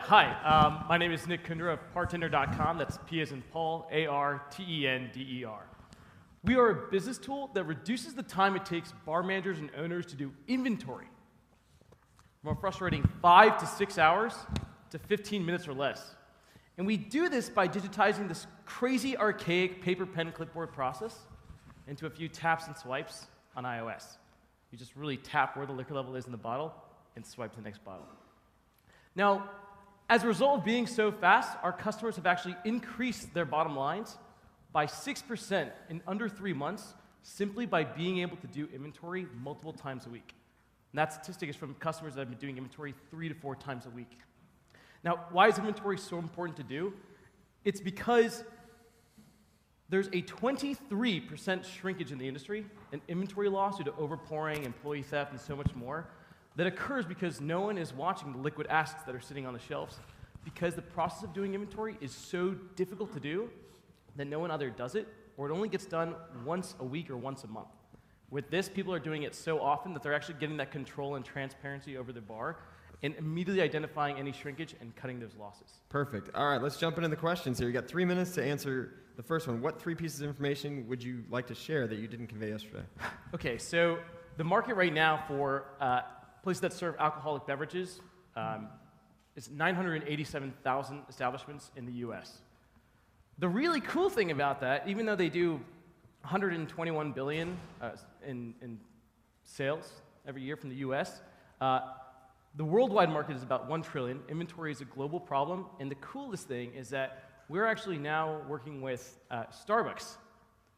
Hi, my name is Nick Kundra of Partender.com. That's P as in Paul, A-R-T-E-N-D-E-R. We are a business tool that reduces the time it takes bar managers and owners to do inventory from a frustrating 5 to 6 hours to 15 minutes or less. And we do this by digitizing this crazy, archaic paper, pen, clipboard process into a few taps and swipes on iOS. You just really tap where the liquor level is in the bottle and swipe to the next bottle. Now, as a result of being so fast, our customers have actually increased their bottom lines by 6% in under 3 months simply by being able to do inventory multiple times a week. And that statistic is from customers that have been doing inventory 3 to 4 times a week. Now, why is inventory so important to do? It's because there's a 23% shrinkage in the industry, an inventory loss due to overpouring, employee theft, and so much more, that occurs because no one is watching the liquid assets that are sitting on the shelves, because the process of doing inventory is so difficult to do that no one either does it or it only gets done once a week or once a month. With this, people are doing it so often that they're actually getting that control and transparency over the bar and immediately identifying any shrinkage and cutting those losses. Perfect. All right, let's jump into the questions here. You got 3 minutes to answer the first one. What 3 pieces of information would you like to share that you didn't convey yesterday? Okay, so the market right now for places that serve alcoholic beverages is 987,000 establishments in the US. The really cool thing about that, even though they do 121 billion in sales every year from the US, the worldwide market is about 1 trillion. Inventory is a global problem, and the coolest thing is that we're actually now working with Starbucks,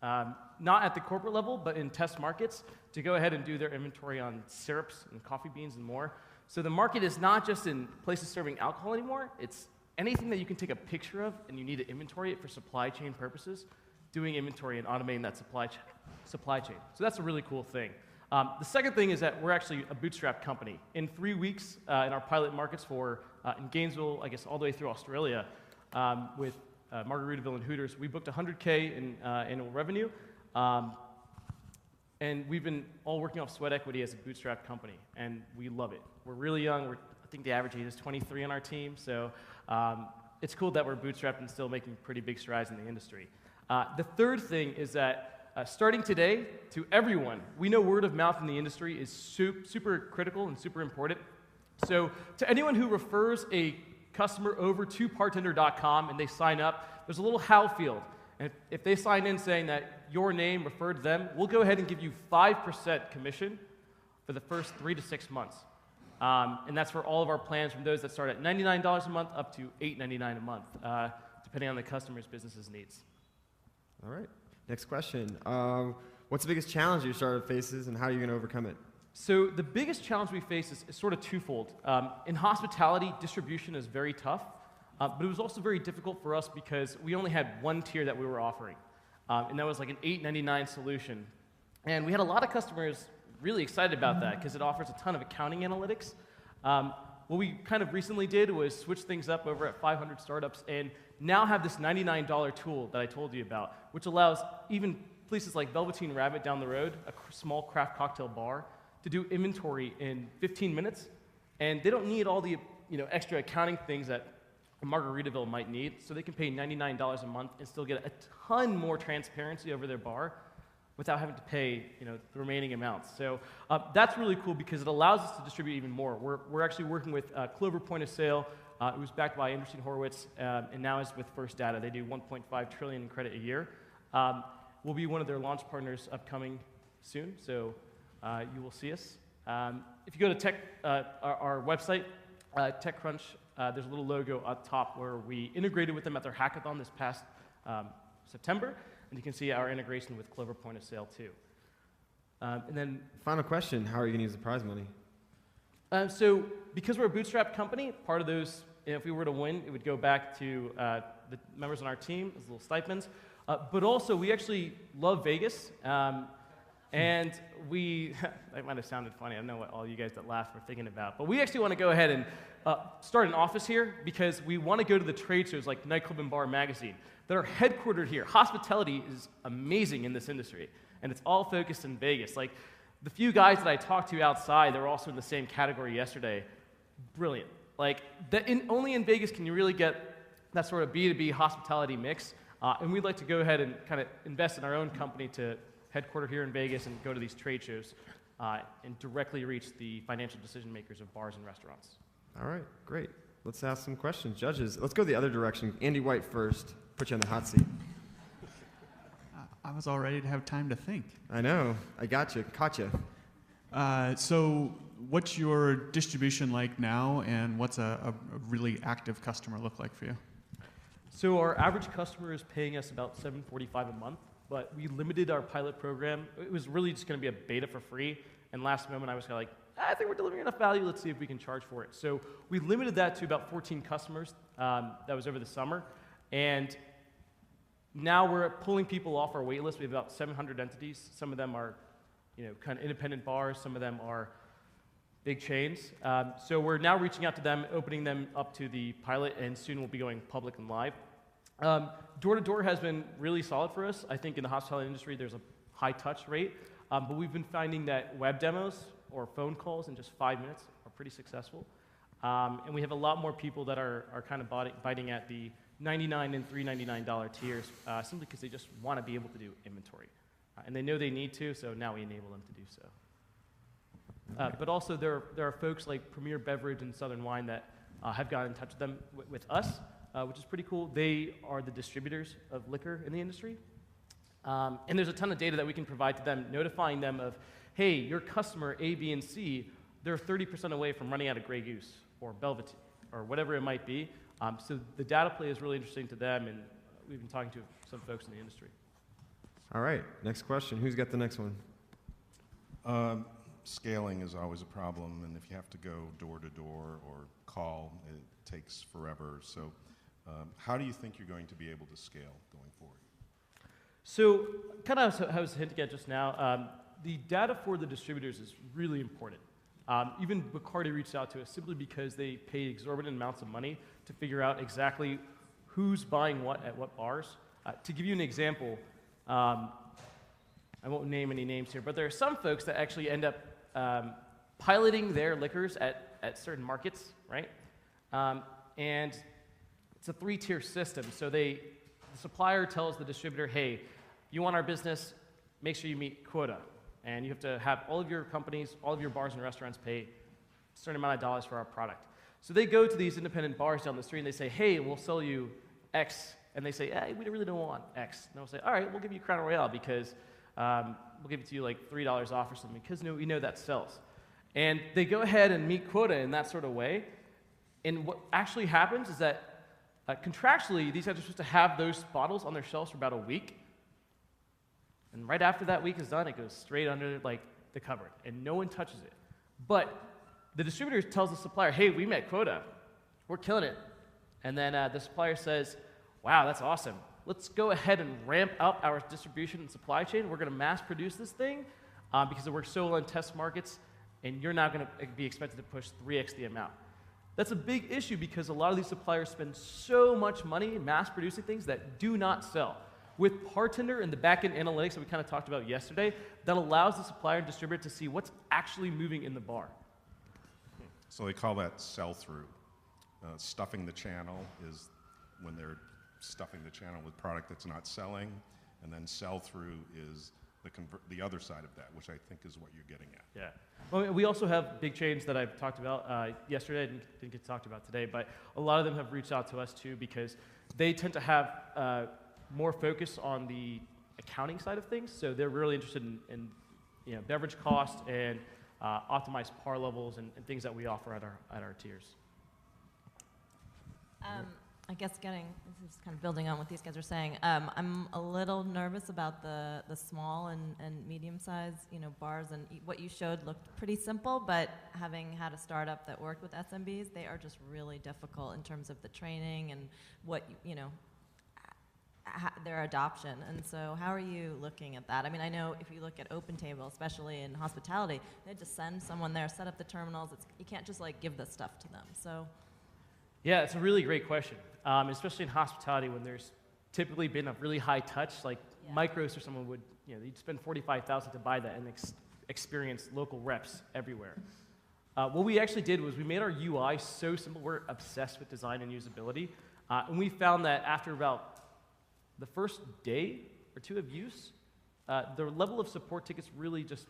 not at the corporate level, but in test markets, to go ahead and do their inventory on syrups and coffee beans and more. So the market is not just in places serving alcohol anymore, it's anything that you can take a picture of and you need to inventory it for supply chain purposes, doing inventory and automating that supply chain. So that's a really cool thing. The second thing is that we're actually a bootstrap company. In 3 weeks, in our pilot markets in Gainesville, I guess all the way through Australia, with Margaritaville and Hooters, we booked $100K in annual revenue. And we've been all working off sweat equity as a bootstrap company, and we love it. We're really young. I think the average age is 23 on our team, so it's cool that we're bootstrapped and still making pretty big strides in the industry. The third thing is that starting today, to everyone, we know word of mouth in the industry is super critical and super important. So to anyone who refers a customer over to Partender.com and they sign up, there's a little how field. And if they sign in saying that your name referred to them, we'll go ahead and give you 5% commission for the first 3 to 6 months. And that's for all of our plans, from those that start at $99 a month up to $8.99 a month, depending on the customer's business's needs. All right. Next question. What's the biggest challenge your startup faces, and how are you going to overcome it? So the biggest challenge we face is sort of twofold. In hospitality, distribution is very tough, but it was also very difficult for us because we only had one tier that we were offering, and that was like an $8.99 solution. And we had a lot of customers really excited about that because it offers a ton of accounting analytics. What we kind of recently did was switch things up over at 500 startups and now have this $99 tool that I told you about, which allows even places like Velveteen Rabbit down the road, a small craft cocktail bar, to do inventory in 15 minutes. And they don't need all the extra accounting things that a Margaritaville might need, so they can pay $99 a month and still get a ton more transparency over their bar without having to pay the remaining amounts. So that's really cool because it allows us to distribute even more. We're actually working with Clover Point of Sale. It was backed by Anderson Horowitz, and now is with First Data. They do $1.5 trillion in credit a year. We'll be one of their launch partners upcoming soon, so you will see us. If you go to our website, TechCrunch, there's a little logo up top where we integrated with them at their hackathon this past September, and you can see our integration with Clover Point of Sale too. And then, final question: how are you going to use the prize money? So because we're a bootstrap company, part of those, if we were to win, it would go back to the members on our team as little stipends. But also, we actually love Vegas. And that might have sounded funny. I don't know what all you guys that laughed were thinking about. But we actually want to go ahead and start an office here because we want to go to the trade shows like Nightclub and Bar Magazine that are headquartered here. Hospitality is amazing in this industry, and it's all focused in Vegas. Like, the few guys that I talked to outside, they were also in the same category yesterday. Brilliant. Like, only in Vegas can you really get that sort of B2B hospitality mix. And we'd like to go ahead and kind of invest in our own company to headquarter here in Vegas and go to these trade shows and directly reach the financial decision makers of bars and restaurants. All right, great. Let's ask some questions. Judges, let's go the other direction. Andy White first. Put you on the hot seat. I was all ready to have time to think. I know. I got you. Caught you. So what's your distribution like now, and what's a really active customer look like for you? So our average customer is paying us about $745 a month, but we limited our pilot program. It was really just going to be a beta for free, and last moment I was kind of like, I think we're delivering enough value, let's see if we can charge for it. So we limited that to about 14 customers. That was over the summer, and now we're pulling people off our wait list. We have about 700 entities. Some of them are kind of independent bars, some of them are big chains. So we're now reaching out to them, opening them up to the pilot, and soon we'll be going public and live. Door-to-door has been really solid for us. I think in the hospitality industry, there's a high touch rate, but we've been finding that web demos or phone calls in just 5 minutes are pretty successful. And we have a lot more people that are kind of biting at the $99 and $399 tiers simply because they just want to be able to do inventory. And they know they need to, so now we enable them to do so. But also there are folks like Premier Beverage and Southern Wine that have gotten in touch with them with us, which is pretty cool. They are the distributors of liquor in the industry. And there's a ton of data that we can provide to them, notifying them of, hey, your customer A, B, and C, they're 30% away from running out of Grey Goose or Belvedere or whatever it might be. So the data play is really interesting to them, and we've been talking to some folks in the industry. All right, next question. Who's got the next one? Scaling is always a problem, and if you have to go door to door or call, it takes forever. So how do you think you're going to be able to scale going forward? So kind of I was hinting at just now, the data for the distributors is really important. Even Bacardi reached out to us simply because they pay exorbitant amounts of money to figure out exactly who's buying what at what bars. To give you an example, I won't name any names here, but there are some folks that actually end up piloting their liquors at certain markets, right? And it's a 3-tier system. So the supplier tells the distributor, hey, you want our business, make sure you meet quota. And you have to have all of your companies, all of your bars and restaurants pay a certain amount of dollars for our product. So they go to these independent bars down the street and they say, hey, we'll sell you X. And they say, hey, we really don't want X. And they'll say, all right, we'll give you Crown Royale because we'll give it to you like $3 off or something because we know that sells. And they go ahead and meet quota in that sort of way. And what actually happens is that contractually, these guys are supposed to have those bottles on their shelves for about a week. And right after that week is done, it goes straight under like the cupboard, and no one touches it. But the distributor tells the supplier, hey, we met quota. We're killing it. And then the supplier says, wow, that's awesome. Let's go ahead and ramp up our distribution and supply chain. We're going to mass produce this thing because it works so well in test markets, and you're not going to be expected to push 3x the amount. That's a big issue because a lot of these suppliers spend so much money mass producing things that do not sell. With Partender and the back-end analytics that we kind of talked about yesterday, that allows the supplier and distributor to see what's actually moving in the bar. So they call that sell-through. Stuffing the channel is when they're stuffing the channel with product that's not selling, and then sell-through is the other side of that, which I think is what you're getting at. Yeah. Well, we also have big chains that I've talked about yesterday. I didn't get to talk about today, but a lot of them have reached out to us too because they tend to have more focus on the accounting side of things. So they're really interested in beverage cost and optimized par levels and things that we offer at our tiers. I guess this is kind of building on what these guys are saying. I'm a little nervous about the small and medium-sized, bars, and what you showed looked pretty simple, but having had a startup that worked with SMBs, they are just really difficult in terms of the training and what, their adoption. And so how are you looking at that? I mean, I know if you look at OpenTable, especially in hospitality, they just send someone there, set up the terminals. You can't just give this stuff to them. So. Yeah, it's a really great question, especially in hospitality when there's typically been a really high touch, like Micros or someone would, you'd spend $45,000 to buy that and experience local reps everywhere. What we actually did was we made our UI so simple. We're obsessed with design and usability. And we found that after about the first day or two of use, the level of support tickets really just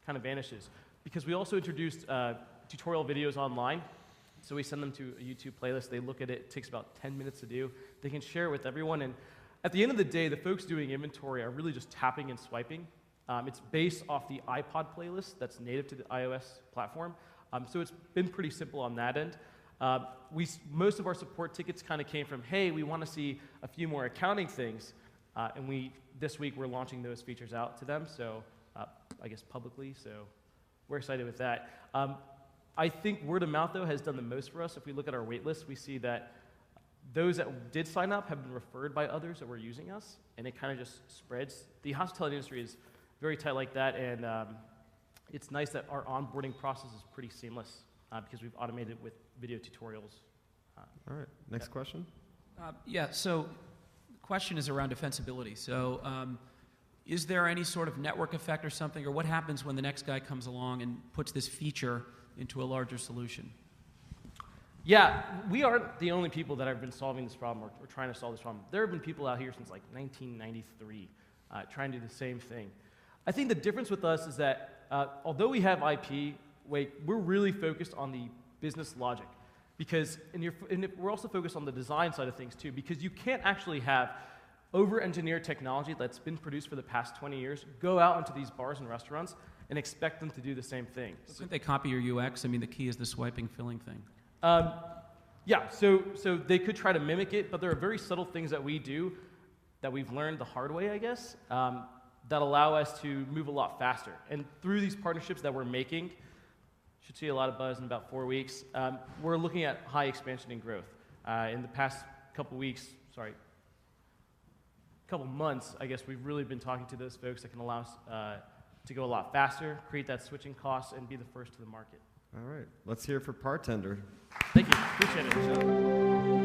kind of vanishes. Because we also introduced tutorial videos online. So we send them to a YouTube playlist. They look at it. It takes about 10 minutes to do. They can share it with everyone. And at the end of the day, the folks doing inventory are really just tapping and swiping. It's based off the iPod playlist that's native to the iOS platform. So it's been pretty simple on that end. Most of our support tickets kind of came from, hey, we want to see a few more accounting things. And this week we're launching those features out to them, so I guess publicly. So we're excited with that. I think word of mouth, though, has done the most for us. If we look at our wait list, we see that those that did sign up have been referred by others that were using us, and it kind of just spreads. The hospitality industry is very tight like that, and it's nice that our onboarding process is pretty seamless because we've automated it with video tutorials. All right, next question. Yeah, so the question is around defensibility. So is there any sort of network effect or something, or what happens when the next guy comes along and puts this feature into a larger solution? Yeah, we aren't the only people that have been solving this problem or trying to solve this problem. There have been people out here since like 1993 trying to do the same thing. I think the difference with us is that although we have IP, we're really focused on the business logic. Because, we're also focused on the design side of things too, because you can't actually have over-engineered technology that's been produced for the past 20 years go out into these bars and restaurants and expect them to do the same thing. Couldn't they copy your UX? I mean, the key is the swiping, filling thing. Yeah, so they could try to mimic it, but there are very subtle things that we do that we've learned the hard way, I guess, that allow us to move a lot faster. And through these partnerships that we're making, should see a lot of buzz in about 4 weeks, we're looking at high expansion and growth. In the past couple months, I guess we've really been talking to those folks that can allow us to go a lot faster, create that switching cost, and be the first to the market. All right, let's hear it for Partender. Thank you, appreciate it.